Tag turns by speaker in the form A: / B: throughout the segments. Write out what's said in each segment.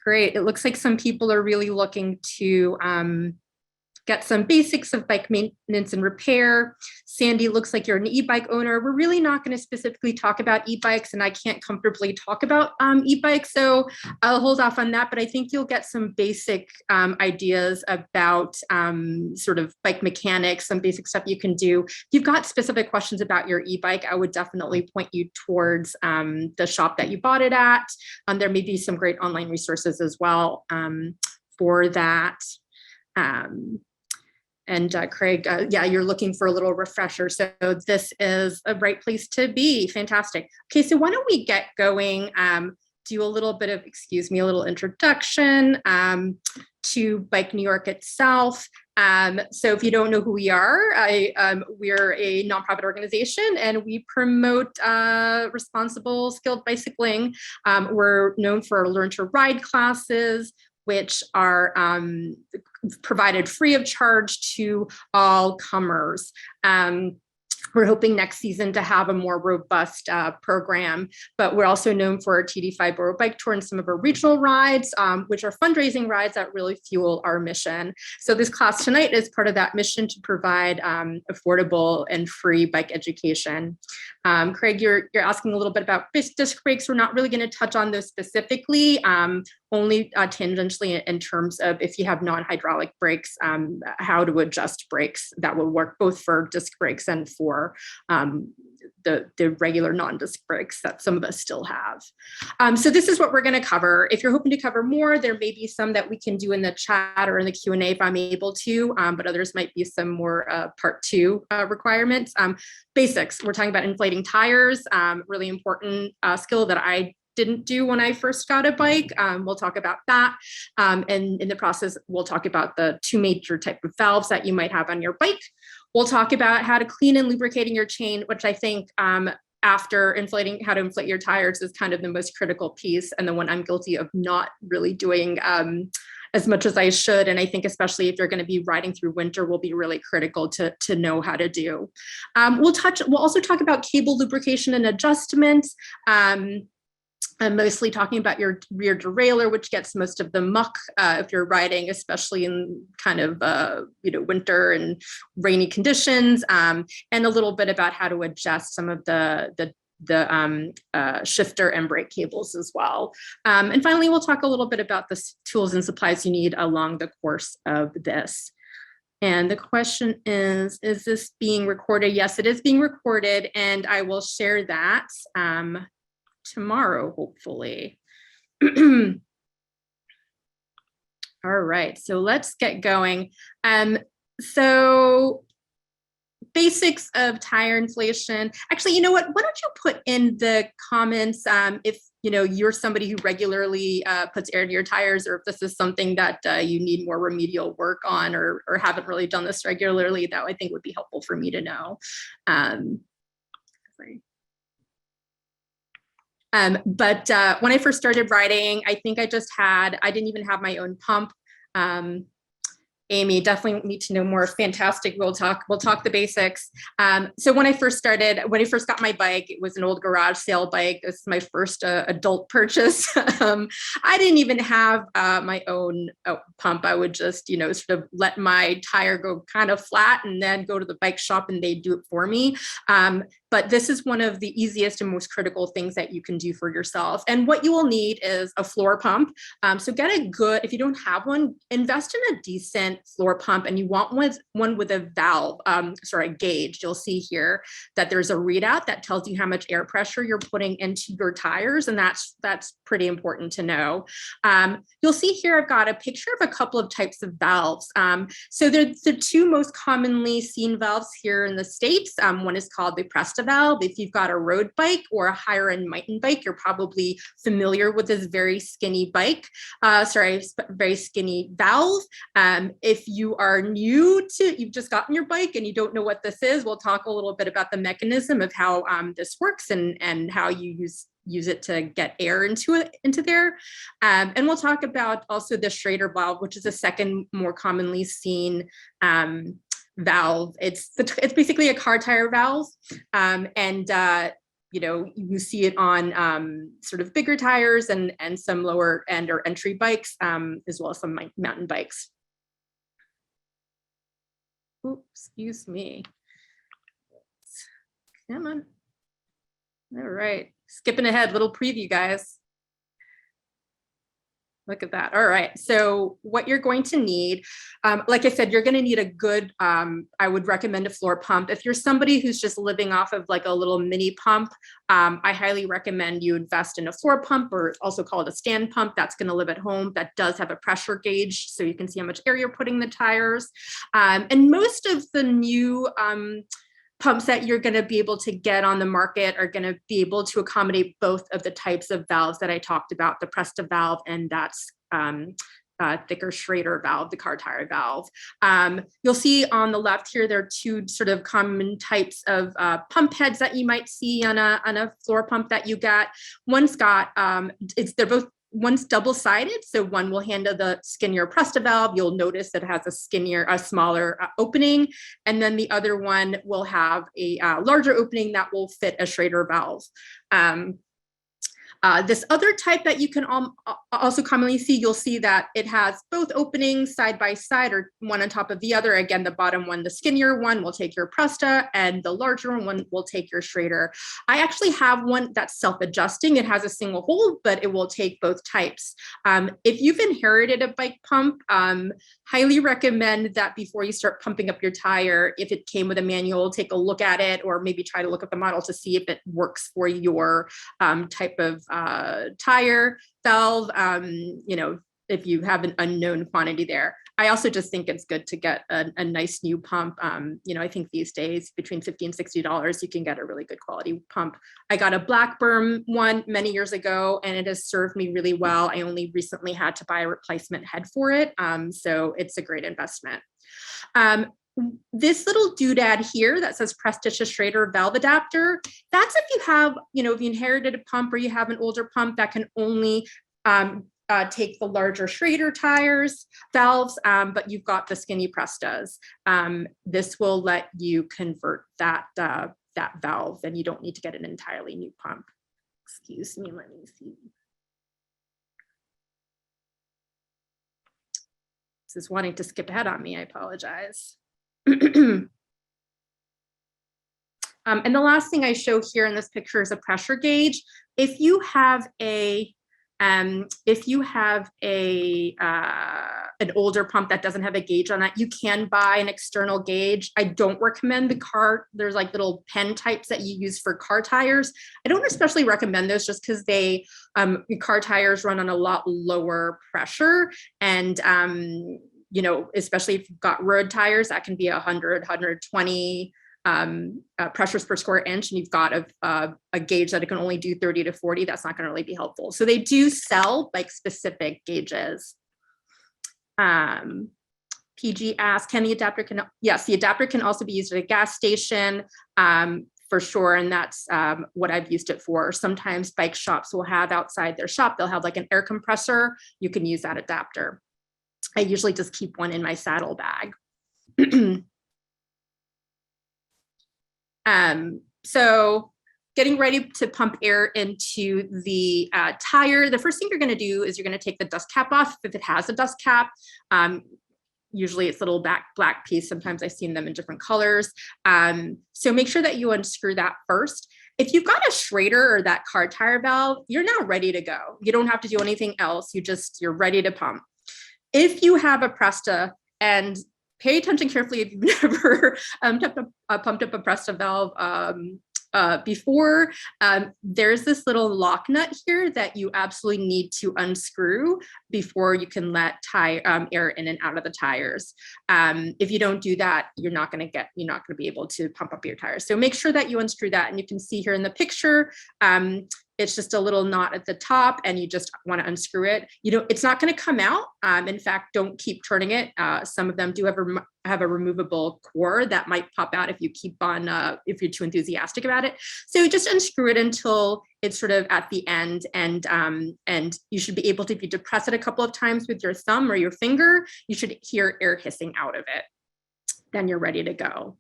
A: Great. It looks like some people are really looking to get some basics of bike maintenance and repair. Sandy, looks like you're an e-bike owner. We're really not going to specifically talk about e-bikes, and I can't comfortably talk about e-bikes, so I'll hold off on that, but I think you'll get some basic ideas about sort of bike mechanics, some basic stuff you can do. If you've got specific questions about your e-bike, I would definitely point you towards the shop that you bought it at. There may be some great online resources as well for that. Craig, yeah, you're looking for a little refresher. So this is a right place to be. Fantastic. Okay, so why don't we get going, do a little bit of, excuse me, a little introduction to Bike New York itself. So if you don't know who we are, we're a nonprofit organization and we promote responsible, skilled bicycling. We're known for our Learn to Ride classes, which are provided free of charge to all comers. We're hoping next season to have a more robust program, but we're also known for our TD5 Borough Bike Tour and some of our regional rides, which are fundraising rides that really fuel our mission. So this class tonight is part of that mission to provide affordable and free bike education. Craig, you're asking a little bit about disc brakes. We're not really going to touch on those specifically, only tangentially in terms of if you have non-hydraulic brakes, how to adjust brakes that will work both for disc brakes and for the regular non-disc brakes that some of us still have. So this is what we're going to cover. If you're hoping to cover more, there may be some that we can do in the chat or in the Q&A if I'm able to, but others might be some more part two requirements. Basics, we're talking about inflating tires, really important skill that I didn't do when I first got a bike. We'll talk about that. And in the process, we'll talk about the two major type of valves that you might have on your bike. We'll talk about how to clean and lubricating your chain, which I think after inflating, how to inflate your tires is kind of the most critical piece and the one I'm guilty of not really doing as much as I should. And I think especially if you're going to be riding through winter will be really critical to know how to do. We'll also talk about cable lubrication and adjustments. I'm mostly talking about your rear derailleur, which gets most of the muck if you're riding, especially in kind of winter and rainy conditions, and a little bit about how to adjust some of the shifter and brake cables as well. And finally, we'll talk a little bit about the tools and supplies you need along the course of this. And the question is this being recorded? Yes, it is being recorded, and I will share that tomorrow, hopefully. All right, so let's get going. So basics of tire inflation. Actually, you know what? Why don't you put in the comments if you're somebody who regularly puts air to your tires, or if this is something that you need more remedial work on, or haven't really done this regularly. That I think would be helpful for me to know. But when I first started riding, I think I didn't even have my own pump. Amy, definitely need to know more. Fantastic. We'll talk the basics. So when I first got my bike, it was an old garage sale bike. This is my first adult purchase. I didn't even have my own pump. I would just, sort of let my tire go kind of flat and then go to the bike shop and they do it for me. But this is one of the easiest and most critical things that you can do for yourself. And what you will need is a floor pump. So get a good, if you don't have one, invest in a decent floor pump, and you want one with a valve, a gauge. You'll see here that there's a readout that tells you how much air pressure you're putting into your tires, and that's pretty important to know. You'll see here I've got a picture of a couple of types of valves. So they're the two most commonly seen valves here in the States. One is called the Presta valve. If you've got a road bike or a higher end mountain bike, you're probably familiar with this very skinny very skinny valve. If you are you've just gotten your bike and you don't know what this is, we'll talk a little bit about the mechanism of how this works and how you use it to get air into there. And we'll talk about also the Schrader valve, which is the second more commonly seen valve. It's basically a car tire valve, and you know, you see it on sort of bigger tires and some lower end or entry bikes, as well as some mountain bikes. Oops, excuse me. Come on. All right, skipping ahead, little preview, guys. Look at that. All right. So what you're going to need, like I said, you're going to need a good, I would recommend a floor pump. If you're somebody who's just living off of like a little mini pump, I highly recommend you invest in a floor pump, or also call it a stand pump. That's going to live at home. That does have a pressure gauge, so you can see how much air you're putting in the tires. And most of the new pumps that you're going to be able to get on the market are going to be able to accommodate both of the types of valves that I talked about, the Presta valve and that's thicker Schrader valve, the car tire valve. You'll see on the left here, there are two sort of common types of pump heads that you might see on a floor pump that you get. One's got, they're both, one's double-sided, so one will handle the skinnier Presta valve. You'll notice that it has a smaller opening, and then the other one will have a larger opening that will fit a Schrader valve. This other type that you can also commonly see, you'll see that it has both openings side by side or one on top of the other. Again, the bottom one, the skinnier one, will take your Presta, and the larger one will take your Schrader. I actually have one that's self-adjusting. It has a single hole, but it will take both types. If you've inherited a bike pump, highly recommend that before you start pumping up your tire, if it came with a manual, take a look at it, or maybe try to look at the model to see if it works for your type of tire valve, you know, if you have an unknown quantity there. I also just think it's good to get a nice new pump. You know, I think these days between $50 and $60, you can get a really good quality pump. I got a black berm one many years ago, and it has served me really well. I only recently had to buy a replacement head for it. So it's a great investment. This little doodad here that says Presta to Schrader valve adapter, that's if you have, you know, if you inherited a pump or you have an older pump that can only take the larger Schrader tires valves, but you've got the skinny Prestas. This will let you convert that valve, and you don't need to get an entirely new pump. Excuse me, let me see. This is wanting to skip ahead on me, I apologize. And the last thing I show here in this picture is a pressure gauge. If you have an older pump that doesn't have a gauge on it, you can buy an external gauge. I don't recommend there's like little pen types that you use for car tires. I don't especially recommend those just because car tires run on a lot lower pressure, and you know, especially if you've got road tires, that can be 100, 120 pressures per square inch, and you've got a gauge that it can only do 30 to 40, that's not going to really be helpful. So they do sell like specific gauges. PG asks, yes, the adapter can also be used at a gas station for sure, and that's what I've used it for. Sometimes bike shops will have outside their shop, they'll have like an air compressor. You can use that adapter. I usually just keep one in my saddle bag. So getting ready to pump air into the tire, the first thing you're going to do is you're going to take the dust cap off if it has a dust cap. Usually it's a little black piece. Sometimes I've seen them in different colors. So make sure that you unscrew that first. If you've got a Schrader or that car tire valve, you're now ready to go. You don't have to do anything else. You're ready to pump. If you have a Presta, and pay attention carefully if you've never pumped up a Presta valve before, there's this little lock nut here that you absolutely need to unscrew before you can let air in and out of the tires. If you don't do that, you're not going to be able to pump up your tires. So make sure that you unscrew that, and you can see here in the picture, it's just a little knot at the top, and you just want to unscrew it. It's not going to come out. In fact, don't keep turning it. Some of them do have a removable core that might pop out if you keep on, if you're too enthusiastic about it. So just unscrew it until it's sort of at the end, and you should be able to, if you depress it a couple of times with your thumb or your finger, you should hear air hissing out of it. Then you're ready to go.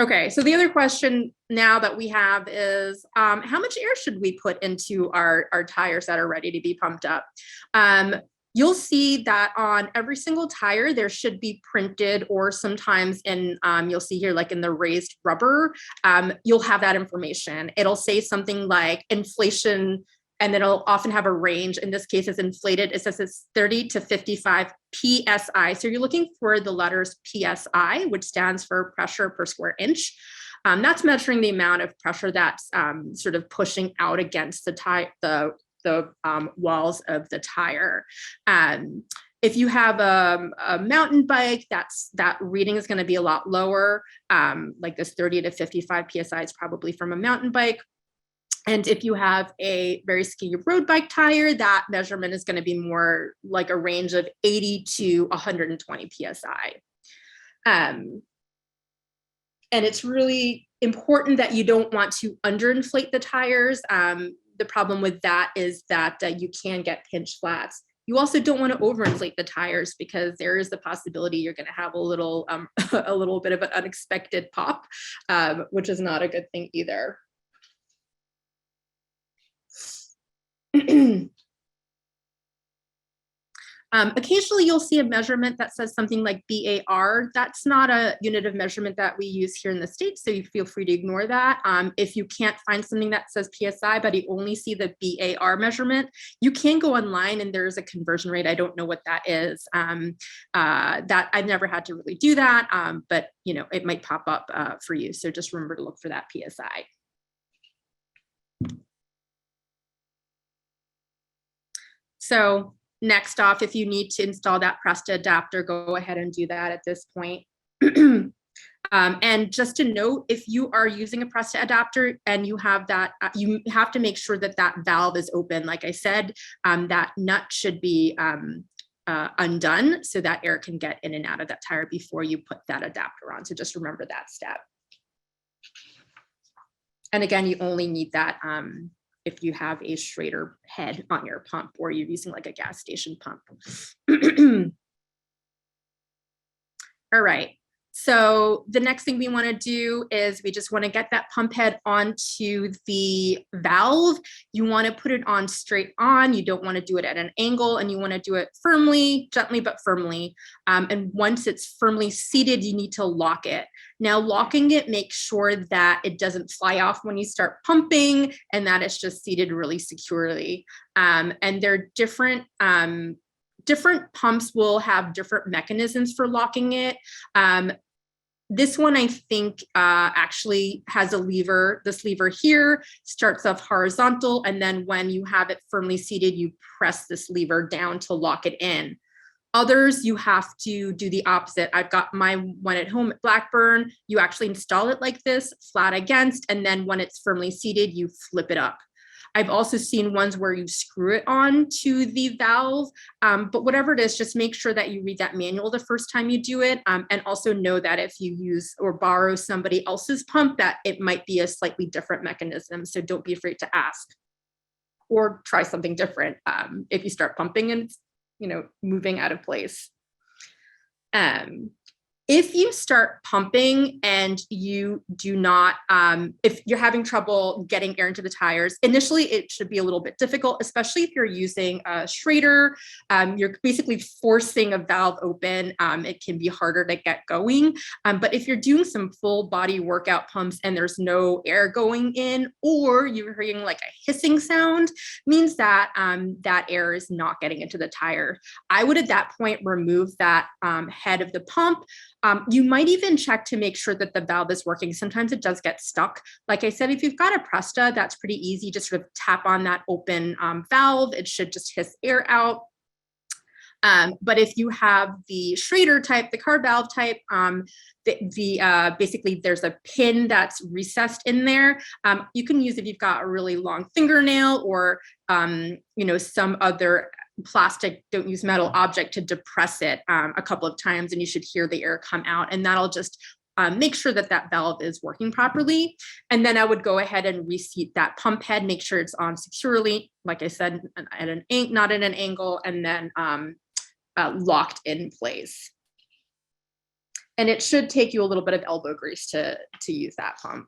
A: Okay, so the other question now that we have is how much air should we put into our tires that are ready to be pumped up? You'll see that on every single tire, there should be printed, or sometimes in, you'll see here, like in the raised rubber, you'll have that information. It'll say something like inflation, and then it'll often have a range. In this case, it's inflated. It says it's 30 to 55 PSI. So you're looking for the letters PSI, which stands for pressure per square inch. That's measuring the amount of pressure that's sort of pushing out against the walls of the tire. If you have a mountain bike, that reading is going to be a lot lower. Like this 30 to 55 PSI is probably from a mountain bike. And if you have a very skinny road bike tire, that measurement is going to be more like a range of 80 to 120 PSI. And it's really important that you don't want to underinflate the tires. The problem with that is that you can get pinch flats. You also don't want to overinflate the tires, because there is the possibility you're going to have a little bit of an unexpected pop, which is not a good thing either. Occasionally you'll see a measurement that says something like BAR. That's not a unit of measurement that we use here in the States, so you feel free to ignore that. If you can't find something that says PSI, but you only see the BAR measurement, you can go online and there's a conversion rate. I don't know what that is. That I've never had to really do that, but you know, it might pop up for you. So just remember to look for that PSI. So next off, if you need to install that Presta adapter, go ahead and do that at this point. And just to note, if you are using a Presta adapter and you have that, you have to make sure that that valve is open. Like I said, that nut should be undone so that air can get in and out of that tire before you put that adapter on. So just remember that step. And again, you only need that if you have a Schrader head on your pump, or you're using like a gas station pump. All right, so the next thing we want to do is we just want to get that pump head onto the valve. You want to put it on straight on. You don't want to do it at an angle, and you want to do it firmly, gently but firmly. And once it's firmly seated, you need to lock it. Now, locking it makes sure that it doesn't fly off when you start pumping, and that it's just seated really securely. And they're different. Different pumps will have different mechanisms for locking it. This one, I think, actually has a lever. This lever here starts off horizontal, and then when you have it firmly seated, you press this lever down to lock it in. Others, you have to do the opposite. I've got my one at home at Blackburn. You actually install it like this, flat against, and then when it's firmly seated, you flip it up. I've also seen ones where you screw it on to the valve, but whatever it is, just make sure that you read that manual the first time you do it, and also know that if you use or borrow somebody else's pump, that it might be a slightly different mechanism, so don't be afraid to ask. Or try something different if you start pumping and it's, you know, moving out of place. If you start pumping and you do not, if you're having trouble getting air into the tires, initially it should be a little bit difficult, especially if you're using a Schrader. You're basically forcing a valve open. It can be harder to get going. But if you're doing some full body workout pumps and there's no air going in, or you're hearing like a hissing sound, means that that air is not getting into the tire. I would at that point remove that head of the pump. You might even check to make sure that the valve is working. Sometimes it does get stuck. Like I said, if you've got a Presta, that's pretty easy. Just sort of tap on that open valve. It should just hiss air out. But if you have the Schrader type, the car valve type, basically there's a pin that's recessed in there. You can use if you've got a really long fingernail, or you know, some other plastic, don't use metal object to depress it a couple of times, and you should hear the air come out, and that'll just make sure that that valve is working properly. And then I would go ahead and reseat that pump head, make sure it's on securely, like I said, at not at an angle, and then locked in place. And it should take you a little bit of elbow grease to use that pump.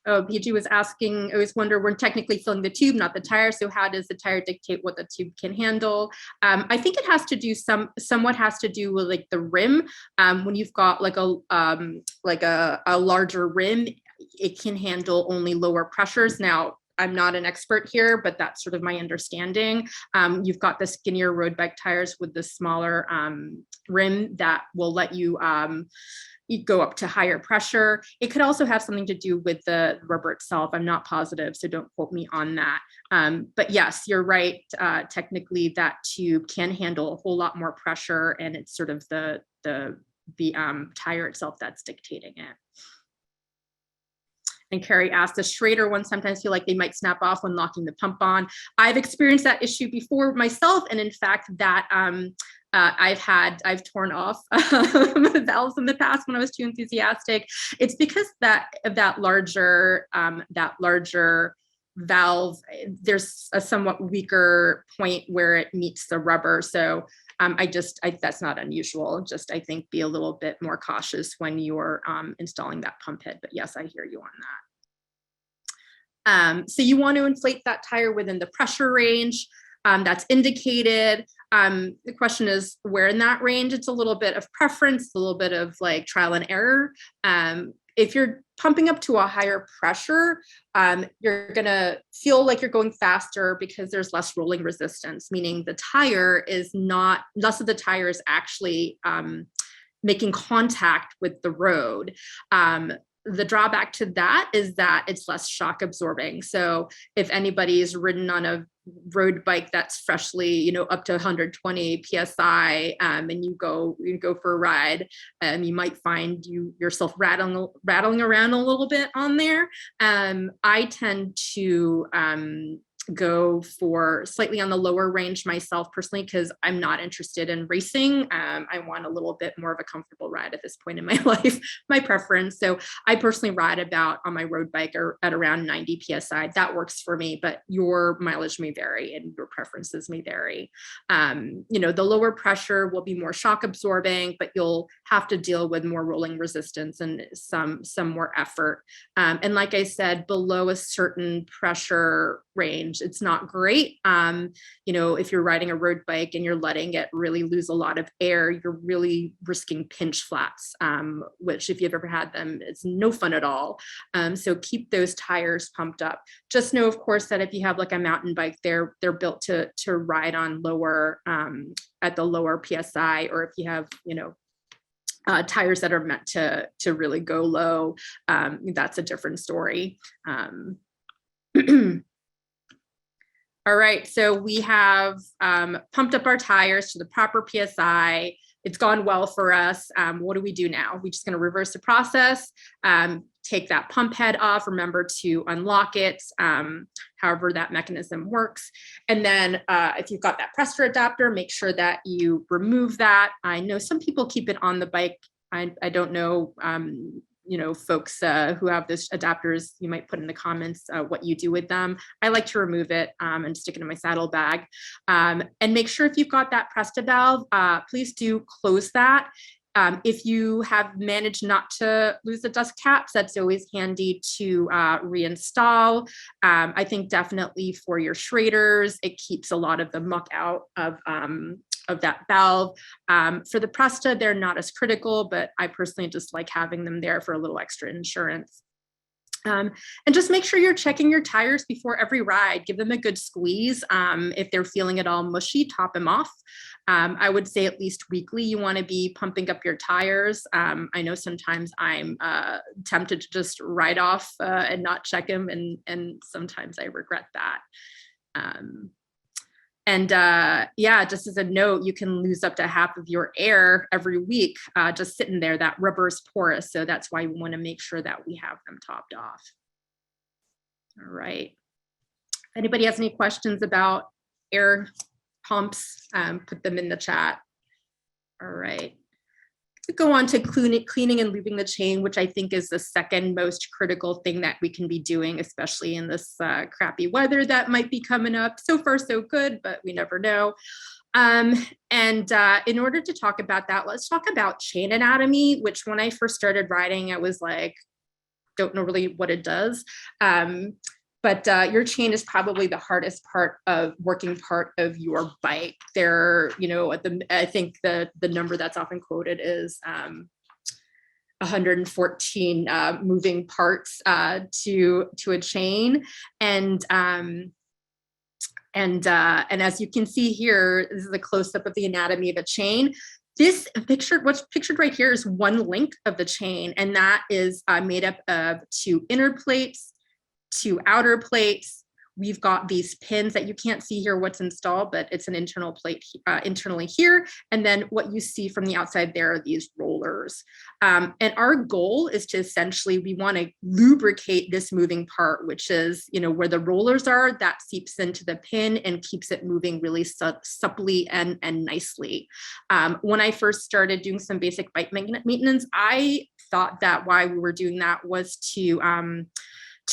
A: Oh, PG was asking, I always wonder, we're technically filling the tube, not the tire. So how does the tire dictate what the tube can handle? I think it has to do somewhat has to do with like the rim. When you've got like a larger rim, it can handle only lower pressures. Now, I'm not an expert here, but that's sort of my understanding. You've got the skinnier road bike tires with the smaller rim that will let you go up to higher pressure. It could also have something to do with the rubber itself. I'm not positive, so don't quote me on that. But yes, you're right. Technically, that tube can handle a whole lot more pressure, and it's sort of the tire itself that's dictating it. And Carrie asked, the Schrader ones sometimes feel like they might snap off when locking the pump on. I've experienced that issue before myself. And in fact, that I've torn off valves in the past when I was too enthusiastic. It's because that larger valve, there's a somewhat weaker point where it meets the rubber. So that's not unusual. Just, I think, be a little bit more cautious when you're installing that pump head. But yes, I hear you on that. So you want to inflate that tire within the pressure range that's indicated. The question is where in that range. It's a little bit of preference, a little bit of like trial and error. If you're pumping up to a higher pressure, you're gonna feel like you're going faster because there's less rolling resistance, meaning the tire is not, less of the tire is actually making contact with the road. The drawback to that is that it's less shock absorbing. So if anybody's ridden on a road bike that's freshly, up to 120 psi, and you go for a ride, you might find yourself rattling around a little bit on there. I tend to go for slightly on the lower range myself personally, because I'm not interested in racing. I want a little bit more of a comfortable ride at this point in my life, my preference. So I personally ride about on my road bike or at around 90 psi. That works for me, but your mileage may vary and your preferences may vary. The lower pressure will be more shock absorbing, but you'll have to deal with more rolling resistance and some more effort. And like I said, below a certain pressure range, it's not great. If you're riding a road bike and you're letting it really lose a lot of air, you're really risking pinch flats, which if you've ever had them, it's no fun at all. So keep those tires pumped up. Just know, of course, that if you have like a mountain bike, they're built to ride on lower at the lower PSI, or if you have, tires that are meant to really go low, that's a different story. All right, so we have pumped up our tires to the proper PSI. It's gone well for us. What do we do now? We're just gonna reverse the process, take that pump head off, remember to unlock it, however that mechanism works. And then if you've got that Presta adapter, make sure that you remove that. I know some people keep it on the bike. I don't know, folks who have those adapters, you might put in the comments what you do with them. I like to remove it and stick it in my saddlebag. And make sure if you've got that Presta valve, please do close that. If you have managed not to lose the dust caps, that's always handy to reinstall. I think definitely for your Schraders, it keeps a lot of the muck out of that valve. For the Presta, they're not as critical, but I personally just like having them there for a little extra insurance. And just make sure you're checking your tires before every ride. Give them a good squeeze. If they're feeling it all mushy, top them off. I would say at least weekly, you want to be pumping up your tires. I know sometimes I'm tempted to just ride off and not check them, and sometimes I regret that. Just as a note, you can lose up to half of your air every week just sitting there. That rubber is porous, so that's why we want to make sure that we have them topped off. All right. If anybody has any questions about air pumps, put them in the chat. All right. go on to cleaning and lubing the chain, which I think is the second most critical thing that we can be doing, especially in this crappy weather that might be coming up. So far, so good, but we never know. In order to talk about that, let's talk about chain anatomy, which when I first started riding, I was like, don't know really what it does. But your chain is probably the hardest working part of your bike. There, I think the number that's often quoted is 114 moving parts to a chain, and as you can see here, this is a close-up of the anatomy of a chain. What's pictured right here is one link of the chain, and that is made up of 2 inner plates, 2 outer plates. We've got these pins that you can't see here what's installed, but it's an internal plate internally here. And then what you see from the outside there are these rollers. And our goal is to essentially, we want to lubricate this moving part, which is, where the rollers are, that seeps into the pin and keeps it moving really supplely and nicely. When I first started doing some basic bike maintenance, I thought that why we were doing that was to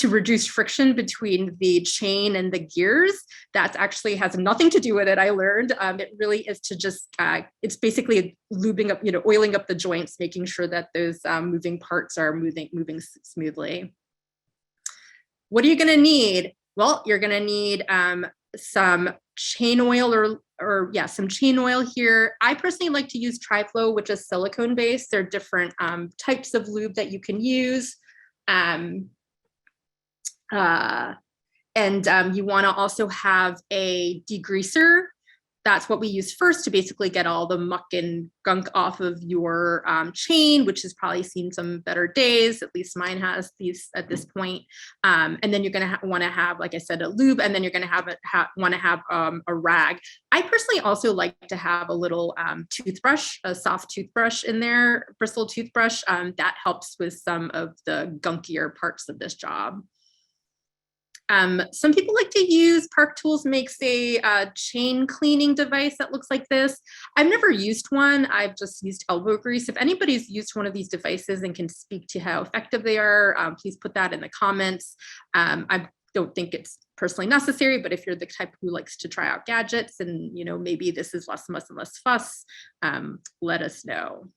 A: reduce friction between the chain and the gears. That actually has nothing to do with it, I learned. It really is to just, it's basically lubing up, oiling up the joints, making sure that those moving parts are moving smoothly. What are you gonna need? Well, you're gonna need some chain oil or some chain oil here. I personally like to use Tri-Flow, which is silicone based. There are different types of lube that you can use. You want to also have a degreaser. That's what we use first to basically get all the muck and gunk off of your chain, which has probably seen some better days. At least mine has these at this point. And then you're going to want to have, like I said, a lube, and then you're going to want to have a rag. I personally also like to have a little toothbrush, a soft toothbrush in there, bristle toothbrush. That helps with some of the gunkier parts of this job. Some people like to use, Park Tools makes a chain cleaning device that looks like this. I've never used one. I've just used elbow grease. If anybody's used one of these devices and can speak to how effective they are, please put that in the comments. I don't think it's personally necessary, but if you're the type who likes to try out gadgets and maybe this is less muss and less fuss, let us know.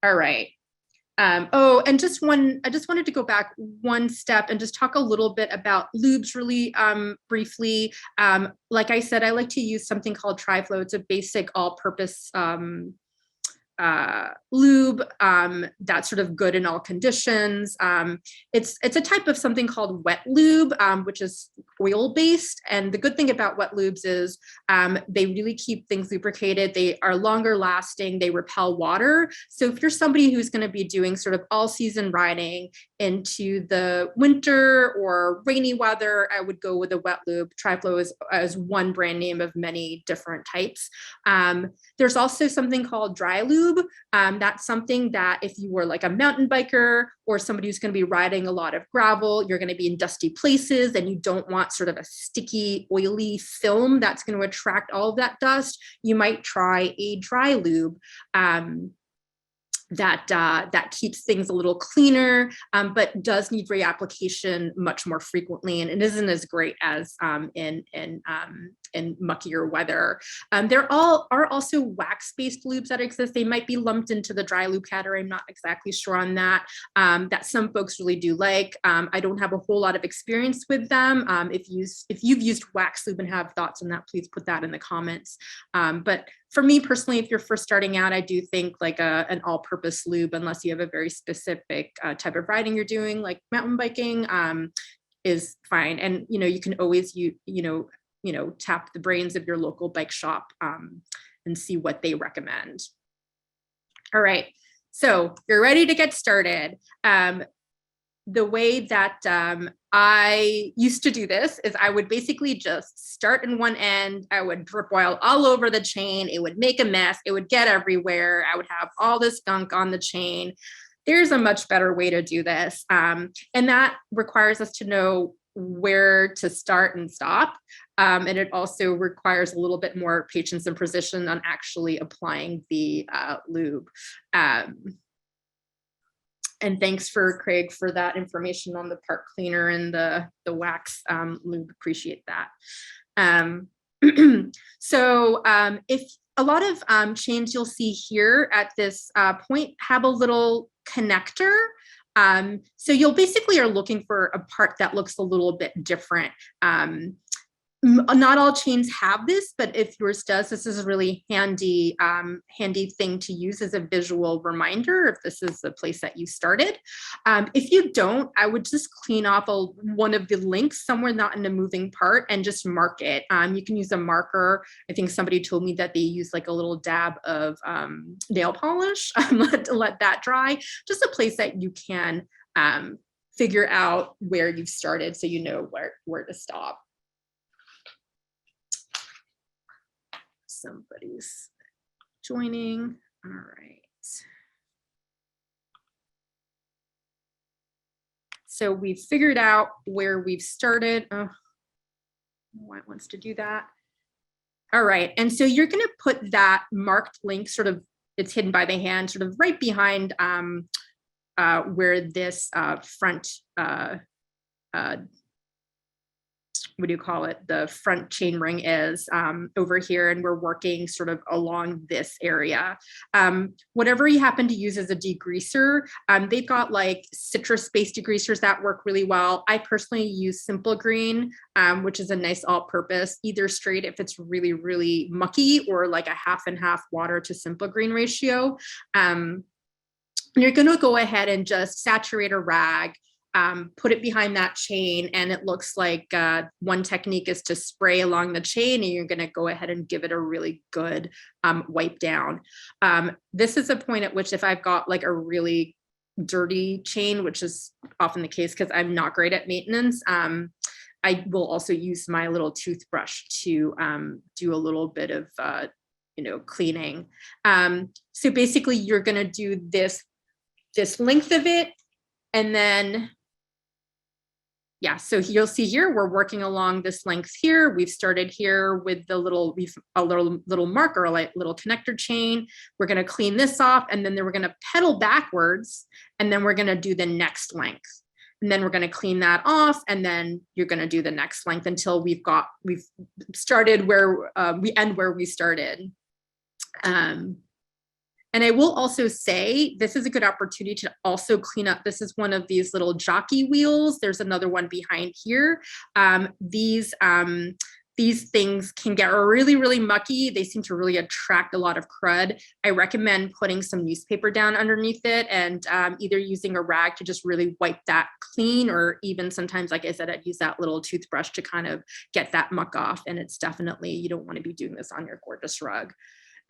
A: All right. And I just wanted to go back one step and just talk a little bit about lubes really briefly. Like I said, I like to use something called Tri-Flow. It's a basic all-purpose lube that's sort of good in all conditions. It's a type of something called wet lube, which is oil-based. And the good thing about wet lubes is they really keep things lubricated. They are longer lasting. They repel water. So if you're somebody who's going to be doing sort of all season riding into the winter or rainy weather, I would go with a wet lube. Tri-Flow is one brand name of many different types. There's also something called dry lube. That's something that if you were like a mountain biker or somebody who's going to be riding a lot of gravel, you're going to be in dusty places and you don't want sort of a sticky, oily film that's going to attract all of that dust, you might try a dry lube. That keeps things a little cleaner, but does need reapplication much more frequently, and it isn't as great as in muckier weather. There are also wax-based lubes that exist. They might be lumped into the dry lube category. I'm not exactly sure on that. That some folks really do like. I don't have a whole lot of experience with them. If you've used wax lube and have thoughts on that, please put that in the comments. But for me personally, if you're first starting out, I do think like an all-purpose lube, unless you have a very specific type of riding you're doing, like mountain biking, is fine. And you can always tap the brains of your local bike shop and see what they recommend. All right, so you're ready to get started. The way that I used to do this is I would basically just start in one end. I would drip oil all over the chain. It would make a mess. It would get everywhere. I would have all this gunk on the chain. There's a much better way to do this. And that requires us to know where to start and stop. And it also requires a little bit more patience and precision on actually applying the lube. And thanks for Craig for that information on the part cleaner and the wax lube. Appreciate that. So if a lot of chains you'll see here at this point have a little connector. So you'll basically are looking for a part that looks a little bit different. Not all chains have this, but if yours does, this is a really handy thing to use as a visual reminder if this is the place that you started. If you don't, I would just clean off one of the links somewhere not in a moving part and just mark it. You can use a marker. I think somebody told me that they use like a little dab of nail polish to let that dry. Just a place that you can figure out where you've started so you know where to stop. Somebody's joining. All right. So we've figured out where we've started. Oh, why it wants to do that. All right. And so you're going to put that marked link sort of, it's hidden by the hand, sort of right behind where this front what do you call it? The front chain ring is over here, and we're working sort of along this area. Whatever you happen to use as a degreaser, they've got like citrus-based degreasers that work really well. I personally use Simple Green, which is a nice all-purpose, either straight if it's really, really mucky, or like a half and half water to Simple Green ratio. You're going to go ahead and just saturate a rag, put it behind that chain, and it looks like one technique is to spray along the chain, and you're going to go ahead and give it a really good wipe down. This is a point at which if I've got like a really dirty chain, which is often the case because I'm not great at maintenance, I will also use my little toothbrush to do a little bit of cleaning. So basically you're going to do this length of it, and then yeah, so you'll see here, we're working along this length here. We've started here with the little marker, a little connector chain. We're going to clean this off, and then we're going to pedal backwards, and then we're going to do the next length. And then we're going to clean that off, and then you're going to do the next length until we've started where we end where we started. And I will also say, this is a good opportunity to also clean up. This is one of these little jockey wheels. There's another one behind here. These things can get really, really mucky. They seem to really attract a lot of crud. I recommend putting some newspaper down underneath it, and either using a rag to just really wipe that clean, or even sometimes, like I said, I'd use that little toothbrush to kind of get that muck off. And it's definitely, you don't want to be doing this on your gorgeous rug.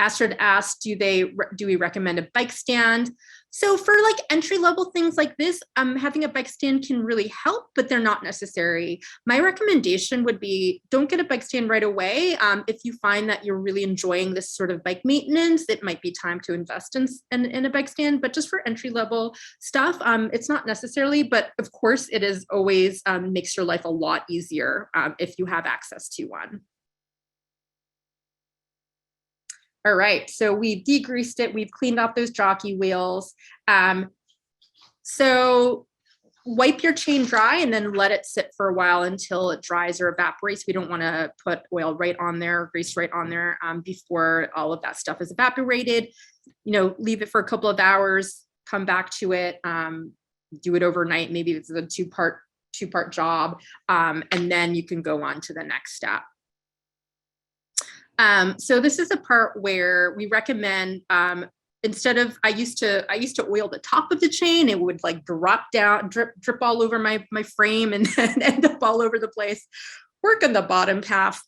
A: Astrid asked, do we recommend a bike stand? So for like entry-level things like this, having a bike stand can really help, but they're not necessary. My recommendation would be, don't get a bike stand right away. If you find that you're really enjoying this sort of bike maintenance, it might be time to invest in a bike stand. But just for entry-level stuff, it's not necessarily, but of course it is always makes your life a lot easier if you have access to one. All right, so we've degreased it. We've cleaned off those jockey wheels. So wipe your chain dry and then let it sit for a while until it dries or evaporates. We don't want to put oil right on there, grease right on there before all of that stuff is evaporated. Leave it for a couple of hours, come back to it, do it overnight. Maybe it's a two-part job, and then you can go on to the next step. So this is a part where we recommend, instead of, I used to oil the top of the chain. It would like drop down, drip all over my frame, and then end up all over the place. Work on the bottom half.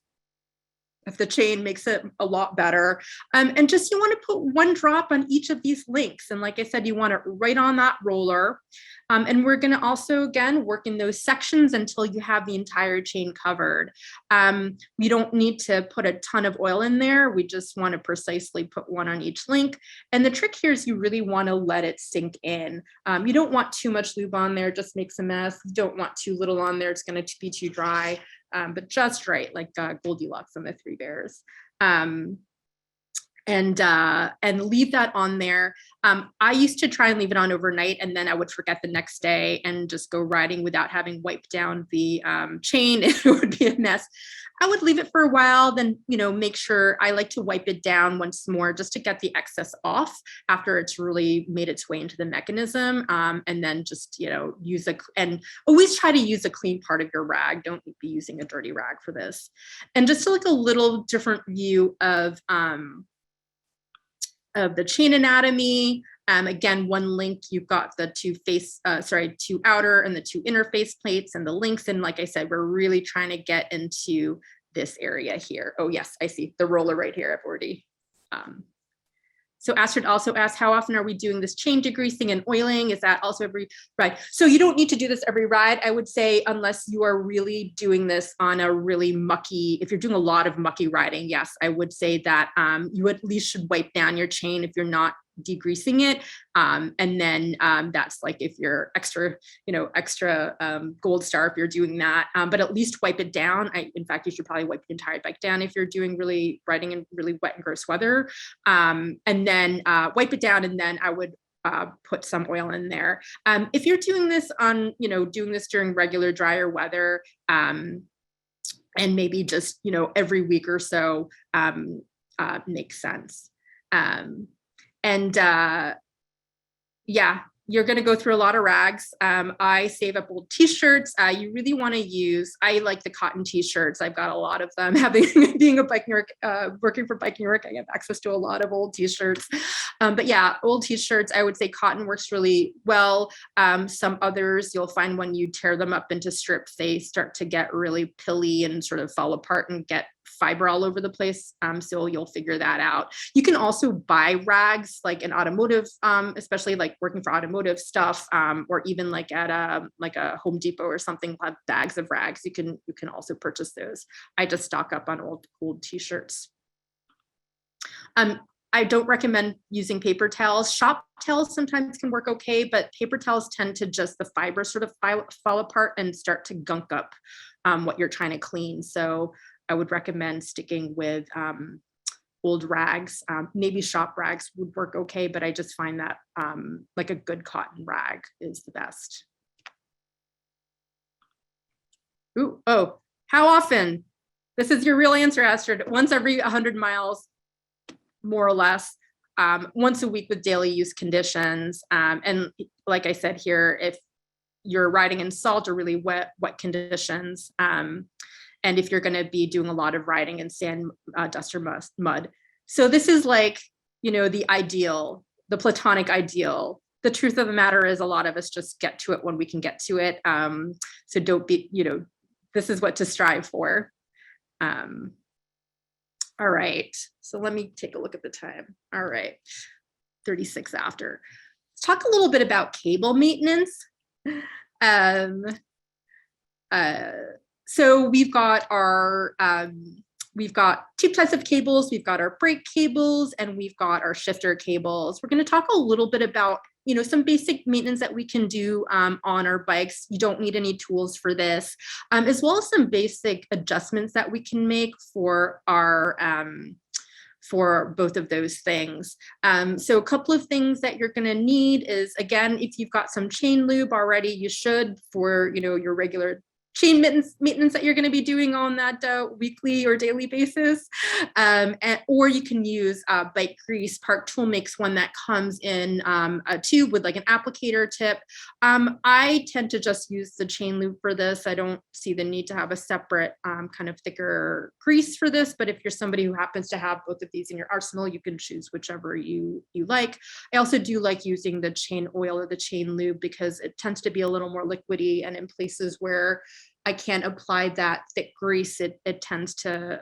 A: if the chain makes it a lot better. And just you want to put 1 drop on each of these links. And like I said, you want it right on that roller. And we're going to also, again, work in those sections until you have the entire chain covered. We don't need to put a ton of oil in there. We just want to precisely put 1 on each link. And the trick here is you really want to let it sink in. You don't want too much lube on there, just makes a mess. You don't want too little on there, it's going to be too dry, but just right, like Goldilocks on the 3 Bears. And leave that on there. I used to try and leave it on overnight, and then I would forget the next day and just go riding without having wiped down the chain. It would be a mess. I would leave it for a while, then, you know, make sure I like to wipe it down once more just to get the excess off after it's really made its way into the mechanism. And then just, you know, and always try to use a clean part of your rag. Don't be using a dirty rag for this. And just to like a little different view of the chain anatomy. Again, 1 link, you've got the 2 outer and the 2 inner face plates and the links. And like I said, we're really trying to get into this area here. Oh yes, I see the roller right here. I've already. So Astrid also asked, how often are we doing this chain degreasing and oiling? Is that also every ride? So you don't need to do this every ride, I would say, unless you are really doing this on a really mucky, if you're doing a lot of mucky riding, yes, I would say that you at least should wipe down your chain if you're not degreasing it. And then that's like if you're extra gold star if you're doing that, but at least wipe it down. In fact, you should probably wipe the entire bike down if you're doing riding in really wet and gross weather, and then wipe it down, and then I would put some oil in there. If you're doing this during regular drier weather, and maybe just, every week or so makes sense. Yeah, you're going to go through a lot of rags. I save up old t-shirts. You really want to use, I like the cotton t-shirts. I've got a lot of them. Being a Bike New York, working for Bike New York, I have access to a lot of old t-shirts. But yeah, old t-shirts, I would say cotton works really well. Some others, you'll find when you tear them up into strips, they start to get really pilly and sort of fall apart and get fiber all over the place. So you'll figure that out. You can also buy rags like in automotive, especially like working for automotive stuff, or even like at a Home Depot or something, have bags of rags. You can also purchase those. I just stock up on old t-shirts. I don't recommend using paper towels. Shop towels sometimes can work okay, but paper towels tend to just the fiber sort of fall apart and start to gunk up what you're trying to clean. So I would recommend sticking with old rags. Maybe shop rags would work okay, but I just find that like a good cotton rag is the best. Ooh, oh, how often? This is your real answer, Astrid. Once every 100 miles, more or less, once a week with daily use conditions. And like I said here, if you're riding in salt or really wet conditions, and if you're going to be doing a lot of riding in sand, dust, or mud. So this is like, the ideal, the platonic ideal. The truth of the matter is a lot of us just get to it when we can get to it. So don't be, this is what to strive for. All right, so let me take a look at the time. All right, 36 after. Let's talk a little bit about cable maintenance. So we've got we've got 2 types of cables. We've got our brake cables and we've got our shifter cables. We're going to talk a little bit about, some basic maintenance that we can do on our bikes. You don't need any tools for this, as well as some basic adjustments that we can make for our for both of those things. So a couple of things that you're going to need is, again, if you've got some chain lube already, you should, for your regular chain maintenance that you're going to be doing on that weekly or daily basis, or you can use bike grease. Park Tool makes one that comes in a tube with like an applicator tip. I tend to just use the chain lube for this. I don't see the need to have a separate kind of thicker grease for this, but if you're somebody who happens to have both of these in your arsenal, you can choose whichever you like. I also do like using the chain oil or the chain lube because it tends to be a little more liquidy, and in places where I can't apply that thick grease, it tends to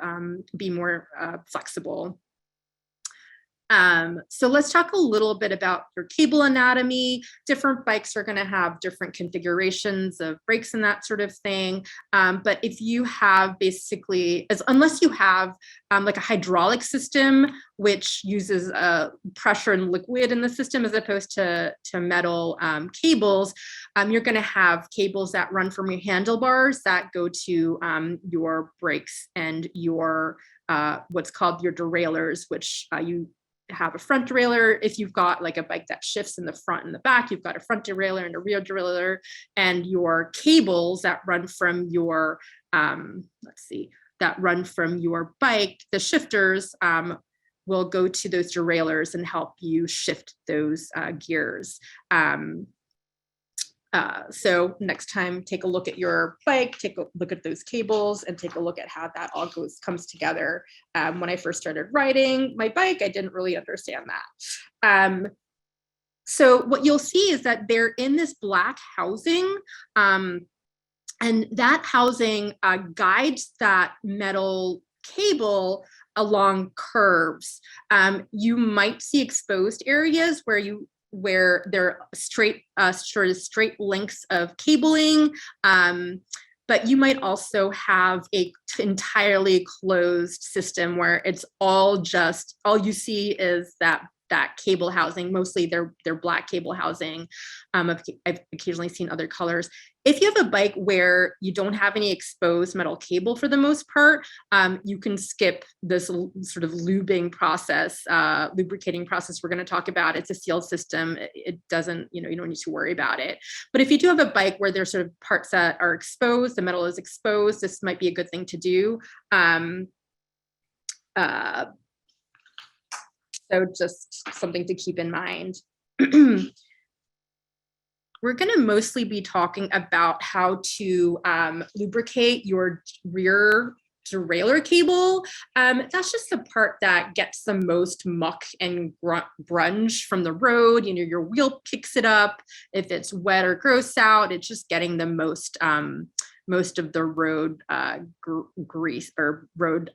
A: be more flexible. So let's talk a little bit about your cable anatomy. Different bikes are going to have different configurations of brakes and that sort of thing. But if you have basically, unless you have like a hydraulic system, which uses pressure and liquid in the system as opposed to metal cables, you're going to have cables that run from your handlebars that go to your brakes and your what's called your derailleurs, which you have a front derailleur. If you've got like a bike that shifts in the front and the back, you've got a front derailleur and a rear derailleur, and your cables that run from your that run from your bike, the shifters, will go to those derailleurs and help you shift those gears. So next time, take a look at your bike, take a look at those cables, and take a look at how that all comes together. When I first started riding my bike, I didn't really understand that. So what you'll see is that they're in this black housing, and that housing guides that metal cable along curves. You might see exposed areas where there are straight lengths of cabling, but you might also have a entirely closed system where it's all you see is that cable housing. Mostly they're black cable housing. I've occasionally seen other colors. If you have a bike where you don't have any exposed metal cable for the most part, you can skip this sort of lubing process, lubricating process we're going to talk about. It's a sealed system. It doesn't, you don't need to worry about it. But if you do have a bike where there's sort of parts that are exposed, the metal is exposed, this might be a good thing to do. So just something to keep in mind. We're going to mostly be talking about how to lubricate your rear derailleur cable. That's just the part that gets the most muck and grunge from the road. Your wheel picks it up. If it's wet or gross out, it's just getting the most of the road grease or road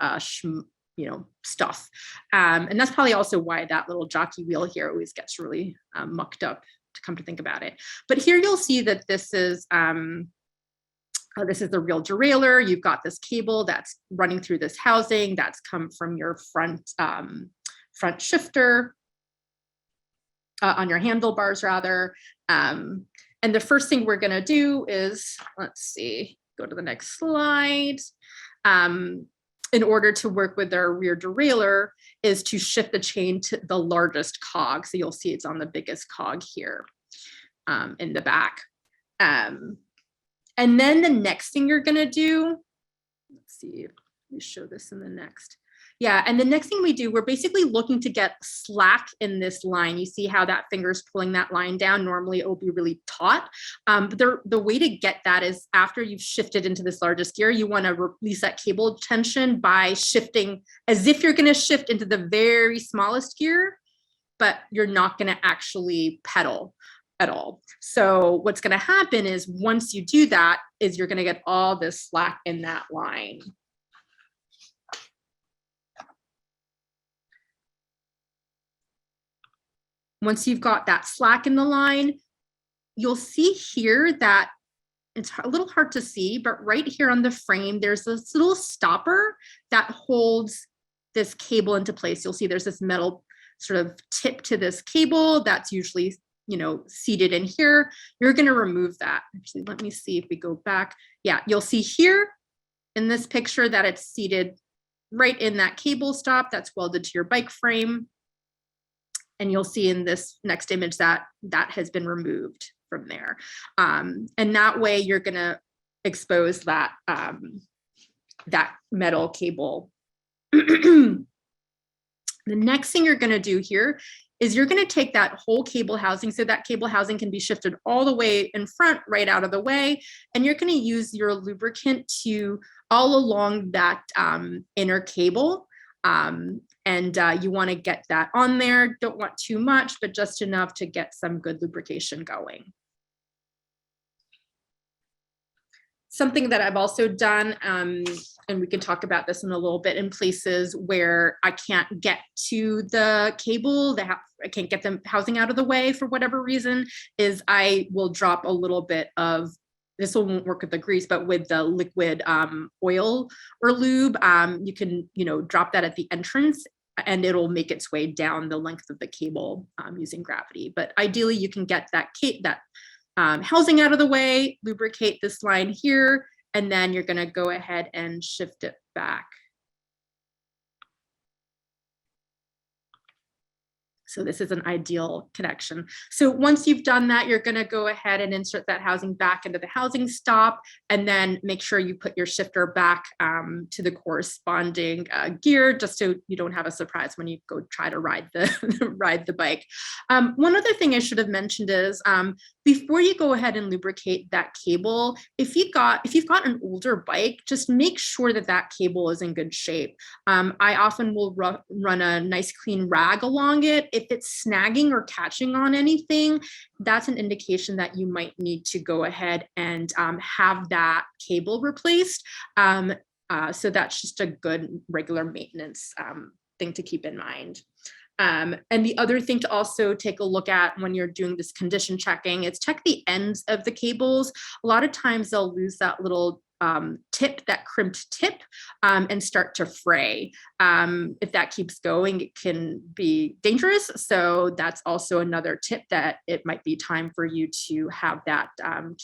A: stuff. And that's probably also why that little jockey wheel here always gets really mucked up, to come to think about it. But here you'll see that this is the real derailleur. You've got this cable that's running through this housing that's come from your front shifter on your handlebars rather. And the first thing we're going to do is, let's see, go to the next slide. In order to work with our rear derailleur is to shift the chain to the largest cog. So you'll see it's on the biggest cog here in the back. And then the next thing you're gonna do, let's see if we show this in the next. Yeah, and the next thing we do, we're basically looking to get slack in this line. You see how that finger's pulling that line down. Normally it will be really taut. But the way to get that is after you've shifted into this largest gear, you want to release that cable tension by shifting as if you're going to shift into the very smallest gear, but you're not going to actually pedal at all. So what's going to happen is once you do that, is you're going to get all this slack in that line. Once you've got that slack in the line, you'll see here that it's a little hard to see, but right here on the frame, there's this little stopper that holds this cable into place. You'll see there's this metal sort of tip to this cable that's usually, seated in here. You're going to remove that. Actually, let me see if we go back. Yeah, you'll see here in this picture that it's seated right in that cable stop that's welded to your bike frame. And you'll see in this next image that has been removed from there. And that way you're going to expose that, that metal cable. The next thing you're going to do here is you're going to take that whole cable housing, so that cable housing can be shifted all the way in front, right out of the way, and you're going to use your lubricant to all along that inner cable. And you want to get that on there. Don't want too much, but just enough to get some good lubrication going. Something that I've also done, and we can talk about this in a little bit, in places where I can't get to the cable, I can't get the housing out of the way for whatever reason, is I will drop a little bit of, this won't work with the grease, but with the liquid oil or lube, you can, drop that at the entrance and it'll make its way down the length of the cable using gravity. But ideally you can get that housing out of the way, lubricate this line here, and then you're going to go ahead and shift it back. So this is an ideal connection. So once you've done that, you're going to go ahead and insert that housing back into the housing stop, and then make sure you put your shifter back to the corresponding gear, just so you don't have a surprise when you go try to ride the bike. One other thing I should have mentioned is before you go ahead and lubricate that cable, if you've got an older bike, just make sure that that cable is in good shape. I often will run a nice clean rag along it. If it's snagging or catching on anything, that's an indication that you might need to go ahead and have that cable replaced. So that's just a good regular maintenance thing to keep in mind. And the other thing to also take a look at when you're doing this condition checking is check the ends of the cables. A lot of times they'll lose that little tip, that crimped tip, and start to fray. If that keeps going, it can be dangerous. So that's also another tip, that it might be time for you to have that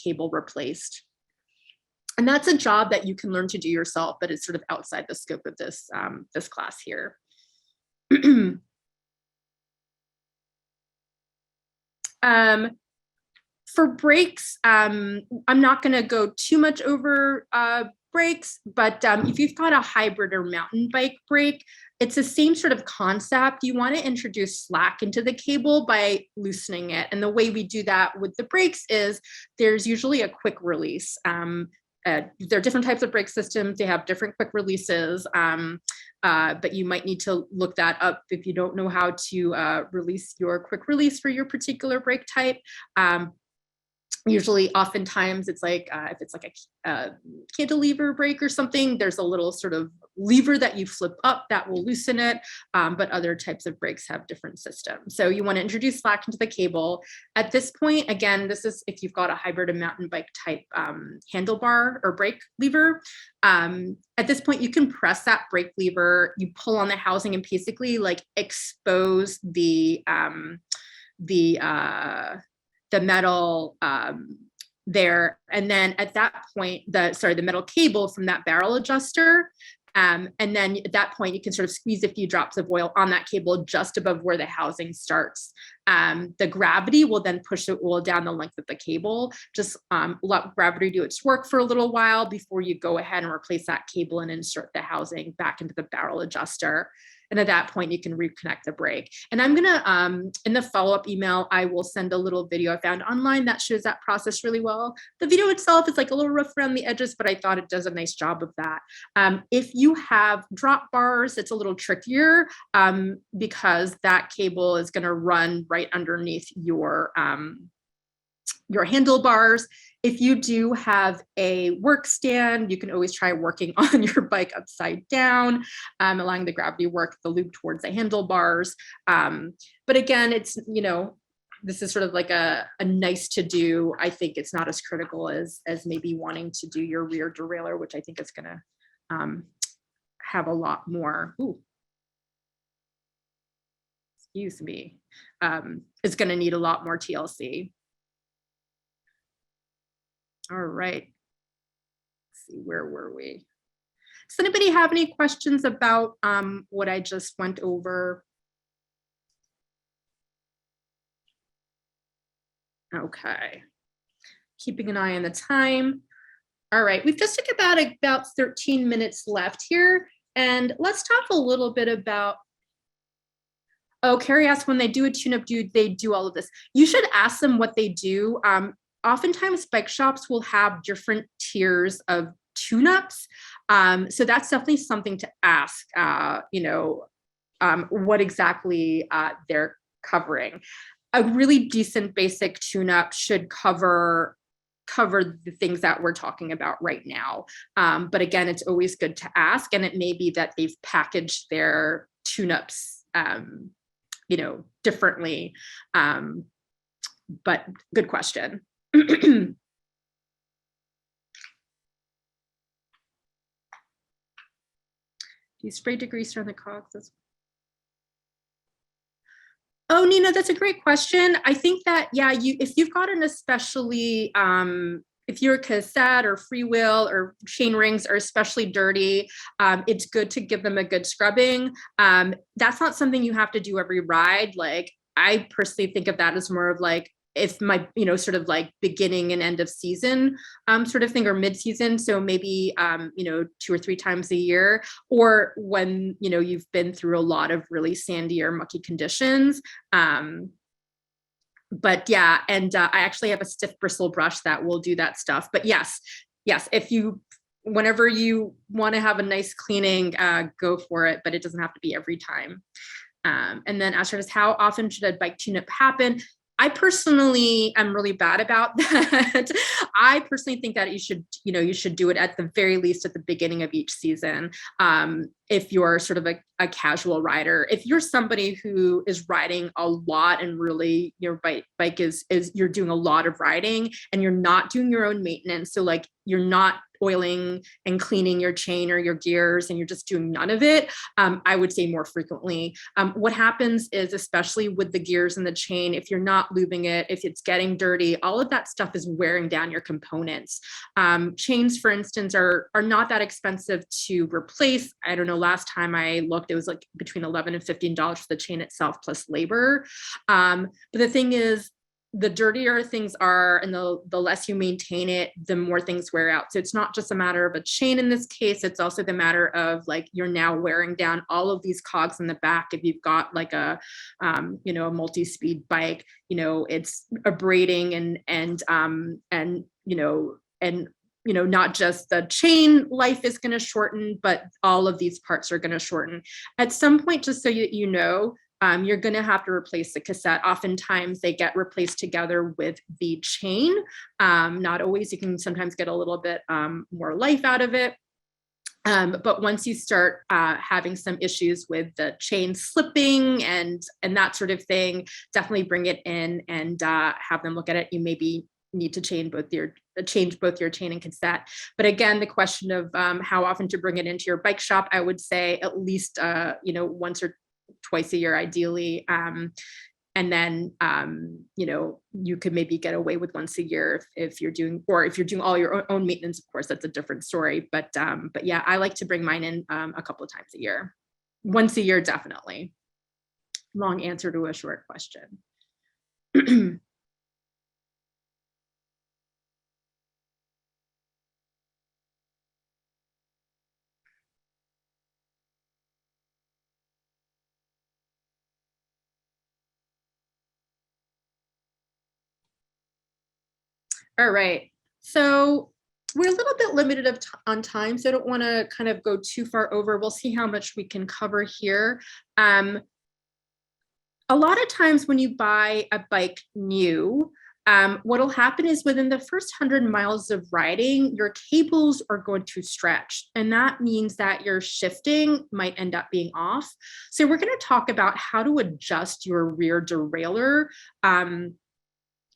A: cable replaced. And that's a job that you can learn to do yourself, but it's sort of outside the scope of this, this class here. For brakes, I'm not going to go too much over brakes, but if you've got a hybrid or mountain bike brake, it's the same sort of concept. You want to introduce slack into the cable by loosening it. And the way we do that with the brakes is there's usually a quick release. There are different types of brake systems. They have different quick releases, but you might need to look that up if you don't know how to release your quick release for your particular brake type. Usually, oftentimes, it's like if it's like a cantilever brake or something, there's a little sort of lever that you flip up that will loosen it, but other types of brakes have different systems. So you want to introduce slack into the cable. At this point, again, this is if you've got a hybrid and mountain bike type handlebar or brake lever. At this point, you can press that brake lever, you pull on the housing and basically like expose the metal there. And then at that point, the metal cable from that barrel adjuster. And then at that point, you can sort of squeeze a few drops of oil on that cable just above where the housing starts. The gravity will then push the oil down the length of the cable. Just let gravity do its work for a little while before you go ahead and replace that cable and insert the housing back into the barrel adjuster. And at that point, you can reconnect the brake. And I'm gonna, in the follow-up email, I will send a little video I found online that shows that process really well. The video itself is like a little rough around the edges, but I thought it does a nice job of that. If you have drop bars, it's a little trickier because that cable is gonna run right underneath your handlebars. If you do have a work stand, you can always try working on your bike upside down, allowing the gravity work the loop towards the handlebars. But again, it's, this is sort of like a nice to do. I think it's not as critical as maybe wanting to do your rear derailleur, which I think is gonna have a lot more, excuse me, it's gonna need a lot more TLC. All right, let's see, where were we? Does anybody have any questions about what I just went over? Okay, keeping an eye on the time. All right, we've just got about 13 minutes left here, and let's talk a little bit about, Carrie asked, when they do a tune-up, do they do all of this? You should ask them what they do. Oftentimes bike shops will have different tiers of tune-ups. So that's definitely something to ask, what exactly they're covering. A really decent basic tune-up should cover cover the things that we're talking about right now. But again, it's always good to ask, and it may be that they've packaged their tune-ups, you know, differently. But good question. Do you spray degreaser on the cogs? Oh, Nina, that's a great question. I think that, yeah, if you've got an especially, if your cassette or freewheel or chain rings are especially dirty, it's good to give them a good scrubbing. That's not something you have to do every ride. Like, I personally think of that as more of like, if my, you know, sort of like beginning and end of season sort of thing, or mid-season. So maybe, you know, 2 or 3 times a year, or when, you know, you've been through a lot of really sandy or mucky conditions. But yeah, and I actually have a stiff bristle brush that will do that stuff. But yes, if you, whenever you want to have a nice cleaning, go for it, but it doesn't have to be every time. And then Astrid is, how often should a bike tune-up happen? I personally am really bad about that. I personally think that you should do it at the very least at the beginning of each season. If you're sort of a casual rider, if you're somebody who is riding a lot and really your bike is you're doing a lot of riding and you're not doing your own maintenance, so like you're not oiling and cleaning your chain or your gears and you're just doing none of it, I would say more frequently. What happens is, especially with the gears and the chain, if you're not lubing it, if it's getting dirty, all of that stuff is wearing down your components. Chains, for instance, are not that expensive to replace. I don't know, last time I looked, it was like between $11 and $15 for the chain itself plus labor. But the thing is, the dirtier things are and the less you maintain it, the more things wear out. So it's not just a matter of a chain in this case, it's also the matter of like, you're now wearing down all of these cogs in the back. If you've got like a, you know, a multi-speed bike, you know, it's abrading and not just the chain life is going to shorten, but all of these parts are going to shorten. At some point, just so you know, you're going to have to replace the cassette. Oftentimes they get replaced together with the chain. Not always. You can sometimes get a little bit more life out of it. But once you start having some issues with the chain slipping and that sort of thing, definitely bring it in and have them look at it. You maybe need to change both your chain and cassette. But again, the question of how often to bring it into your bike shop, I would say at least once or twice a year, ideally. And then, you could maybe get away with once a year if you're doing all your own maintenance, of course, that's a different story. But yeah, I like to bring mine in a couple of times a year. Once a year, definitely. Long answer to a short question. All right, so we're a little bit limited on time, so I don't want to kind of go too far over. We'll see how much we can cover here. A lot of times when you buy a bike new, what'll happen is within the first 100 miles of riding, your cables are going to stretch. And that means that your shifting might end up being off. So we're going to talk about how to adjust your rear derailleur.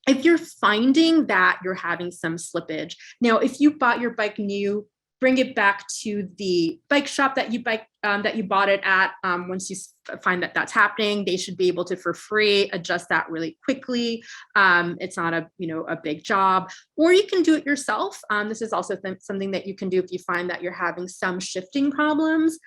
A: If you're finding that you're having some slippage. Now, if you bought your bike new, bring it back to the bike shop that you bought it at. Once you find that that's happening, they should be able to, for free, adjust that really quickly. It's not a big job, or you can do it yourself. This is also something that you can do if you find that you're having some shifting problems.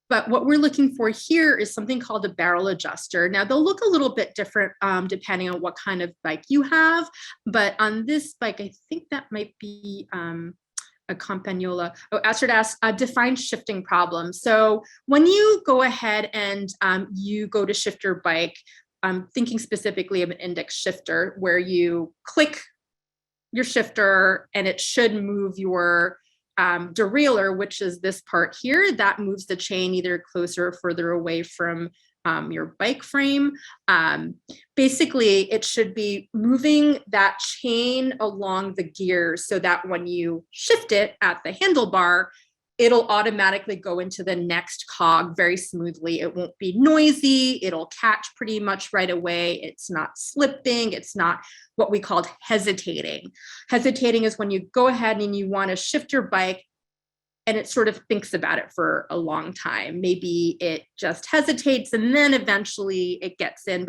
A: But what we're looking for here is something called a barrel adjuster. Now, they'll look a little bit different depending on what kind of bike you have. But on this bike, I think that might be a Campagnola. Oh, Astrid asks, define shifting problems. So when you go ahead and you go to shift your bike, I'm thinking specifically of an index shifter where you click your shifter and it should move your derailleur, which is this part here, that moves the chain either closer or further away from your bike frame. Basically, it should be moving that chain along the gears so that when you shift it at the handlebar, it'll automatically go into the next cog very smoothly. It won't be noisy. It'll catch pretty much right away. It's not slipping. It's not what we called hesitating. Hesitating is when you go ahead and you want to shift your bike and it sort of thinks about it for a long time. Maybe it just hesitates and then eventually it gets in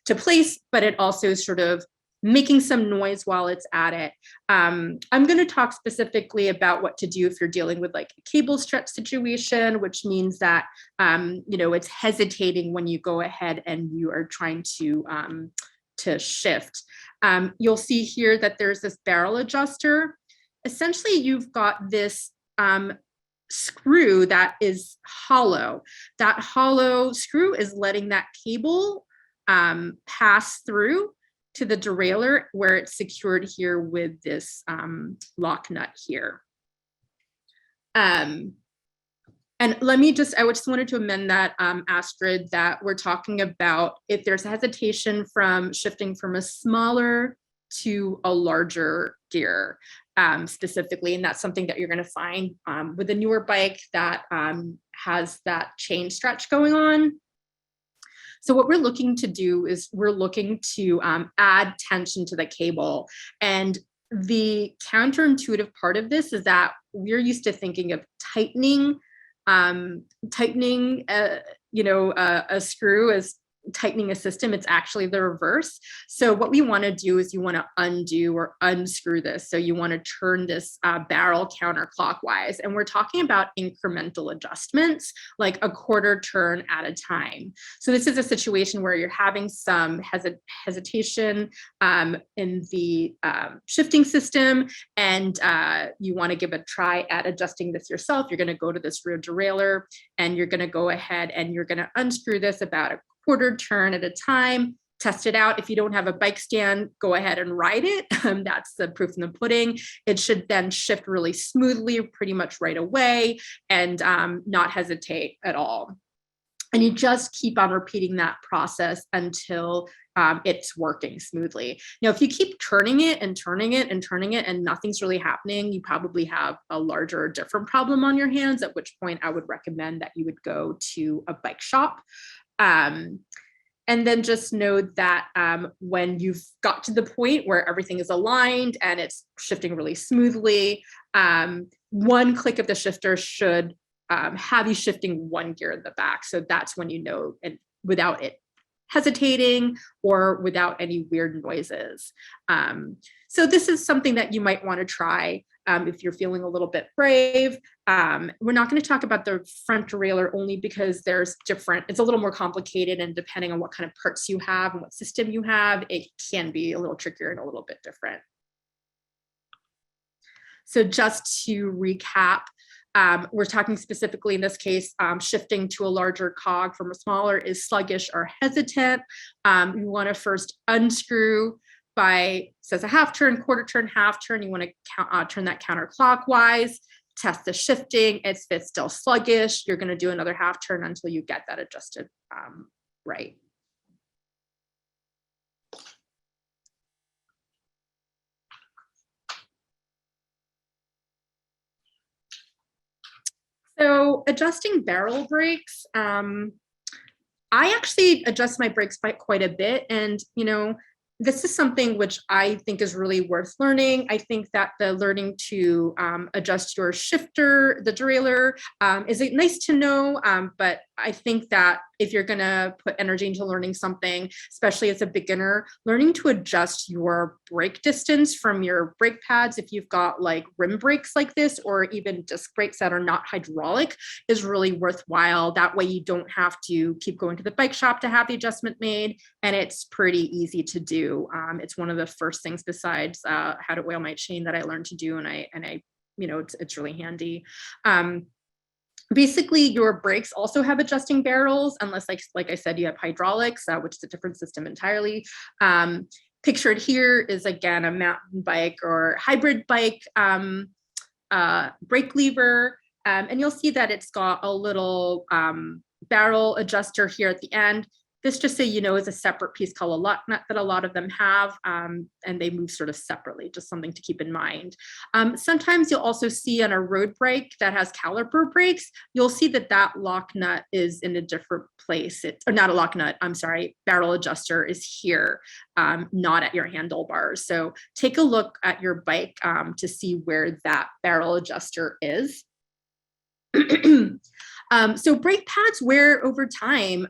A: to place, but it also is sort of making some noise while it's at it. I'm going to talk specifically about what to do if you're dealing with like a cable stretch situation, which means that, it's hesitating when you go ahead and you are trying to shift. You'll see here that there's this barrel adjuster. Essentially, you've got this screw that is hollow. That hollow screw is letting that cable pass through to the derailleur where it's secured here with this lock nut here. And I just wanted to amend that, Astrid, that we're talking about if there's hesitation from shifting from a smaller to a larger gear specifically, and that's something that you're going to find with a newer bike that has that chain stretch going on. So what we're looking to do is we're looking to add tension to the cable. And the counterintuitive part of this is that we're used to thinking of tightening a screw as tightening a system. It's actually the reverse. So what we want to do is you want to undo or unscrew this. So you want to turn this barrel counterclockwise. And we're talking about incremental adjustments, like a quarter turn at a time. So this is a situation where you're having some hesitation in the shifting system, and you want to give a try at adjusting this yourself. You're going to go to this rear derailleur, and you're going to go ahead and you're going to unscrew this about a quarter turn at a time, test it out. If you don't have a bike stand, go ahead and ride it. That's the proof in the pudding. It should then shift really smoothly, pretty much right away, and not hesitate at all. And you just keep on repeating that process until it's working smoothly. Now, if you keep turning it and turning it and turning it and nothing's really happening, you probably have a larger or different problem on your hands, at which point I would recommend that you would go to a bike shop. And then just know that when you've got to the point where everything is aligned and it's shifting really smoothly, one click of the shifter should have you shifting one gear in the back. So that's when you know, and without it hesitating or without any weird noises. So this is something that you might want to try if you're feeling a little bit brave. We're not going to talk about the front derailleur only because it's a little more complicated, and depending on what kind of parts you have and what system you have, it can be a little trickier and a little bit different. So just to recap, we're talking specifically in this case, shifting to a larger cog from a smaller is sluggish or hesitant. You want to first unscrew by, says a half turn, quarter turn, half turn. You want to turn that counterclockwise, test the shifting. If it's still sluggish, you're going to do another half turn until you get that adjusted right. So adjusting barrel brakes, I actually adjust my brakes by quite a bit. And, this is something which I think is really worth learning. I think that the learning to adjust your shifter, the derailleur, is nice to know, but I think that if you're going to put energy into learning something, especially as a beginner, learning to adjust your brake distance from your brake pads, if you've got like rim brakes like this, or even disc brakes that are not hydraulic, is really worthwhile. That way you don't have to keep going to the bike shop to have the adjustment made, and it's pretty easy to do. It's one of the first things besides how to oil my chain that I learned to do, and I it's really handy. Basically, your brakes also have adjusting barrels, unless, like I said, you have hydraulics, which is a different system entirely. Pictured here is, again, a mountain bike or hybrid bike brake lever. And you'll see that it's got a little barrel adjuster here at the end. This, just so you know, is a separate piece called a lock nut that a lot of them have, and they move sort of separately, just something to keep in mind. Sometimes you'll also see on a road brake that has caliper brakes, you'll see that that lock nut is in a different place. Or not a lock nut, I'm sorry, barrel adjuster is here, not at your handlebars. So take a look at your bike to see where that barrel adjuster is. So brake pads wear over time.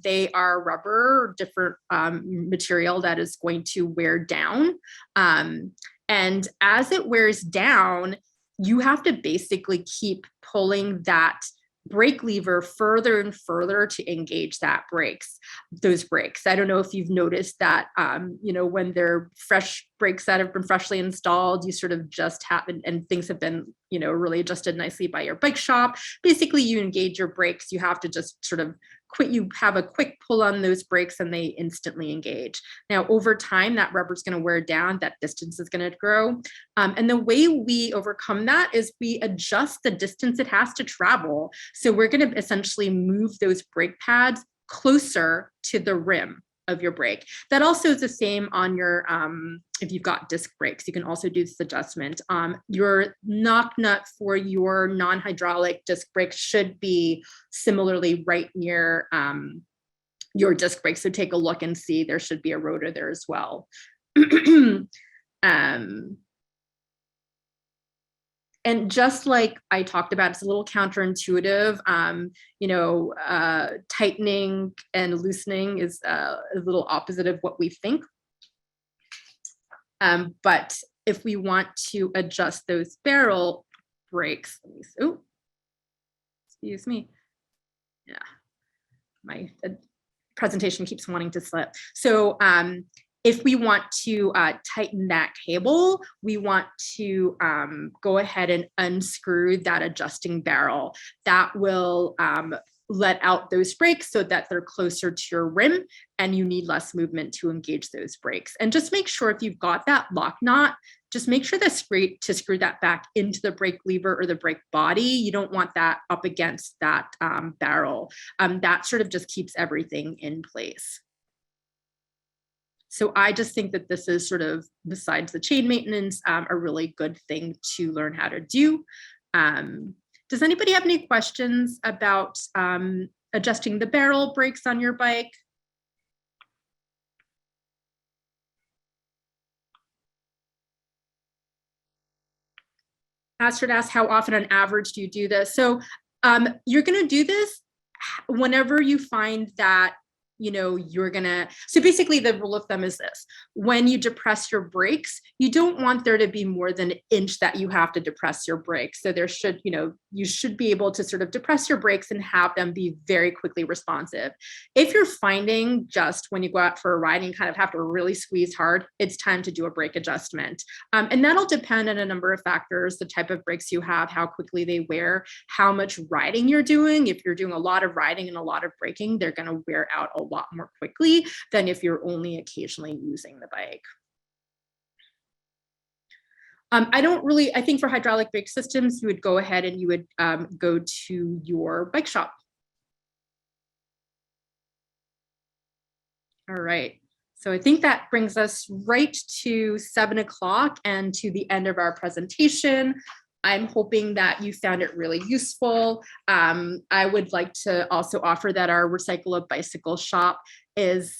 A: They are rubber, different material that is going to wear down. And as it wears down, you have to basically keep pulling that brake lever further and further to engage those brakes. I don't know if you've noticed that, when they're fresh brakes that have been freshly installed, you sort of just happen and things have been, really adjusted nicely by your bike shop. Basically, you engage your brakes. You have to just sort of you have a quick pull on those brakes and they instantly engage. Now, over time, that rubber is going to wear down, that distance is going to grow. And the way we overcome that is we adjust the distance it has to travel. So we're going to essentially move those brake pads closer to the rim of your brake. That also is the same on your, if you've got disc brakes, you can also do this adjustment. Your knock nut for your non-hydraulic disc brake should be similarly right near your disc brake. So take a look and see, there should be a rotor there as well. And just like I talked about, it's a little counterintuitive. Tightening and loosening is a little opposite of what we think. But if we want to adjust those barrel brakes, excuse me. Yeah, my presentation keeps wanting to slip. So if we want to tighten that cable, we want to go ahead and unscrew that adjusting barrel. That will let out those brakes so that they're closer to your rim and you need less movement to engage those brakes. And just make sure if you've got that lock knot, just make sure that's great to screw that back into the brake lever or the brake body. You don't want that up against that barrel. That sort of just keeps everything in place. So I just think that this is sort of, besides the chain maintenance, a really good thing to learn how to do. Does anybody have any questions about adjusting the barrel brakes on your bike? Astrid asked, how often on average do you do this? So you're gonna do this whenever you find that you're gonna, so basically the rule of thumb is this: when you depress your brakes, you don't want there to be more than an inch that you have to depress your brakes. So there should, you should be able to sort of depress your brakes and have them be very quickly responsive. If you're finding just when you go out for a ride and you kind of have to really squeeze hard, it's time to do a brake adjustment. And that'll depend on a number of factors: the type of brakes you have, how quickly they wear, how much riding you're doing. If you're doing a lot of riding and a lot of braking, they're going to wear out a lot more quickly than if you're only occasionally using the bike. I think for hydraulic brake systems, you would go ahead and you would go to your bike shop. All right, so I think that brings us right to 7 o'clock and to the end of our presentation. I'm hoping that you found it really useful. I would like to also offer that our Recycle a Bicycle shop has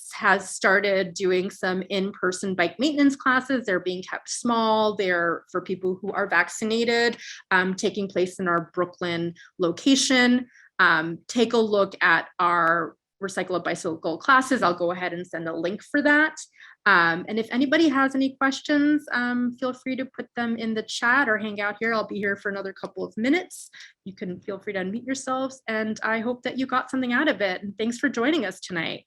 A: started doing some in-person bike maintenance classes. They're being kept small. They're for people who are vaccinated, taking place in our Brooklyn location. Take a look at our Recycle a Bicycle classes. I'll go ahead and send a link for that. And if anybody has any questions, feel free to put them in the chat or hang out here. I'll be here for another couple of minutes. You can feel free to unmute yourselves, and I hope that you got something out of it. And thanks for joining us tonight.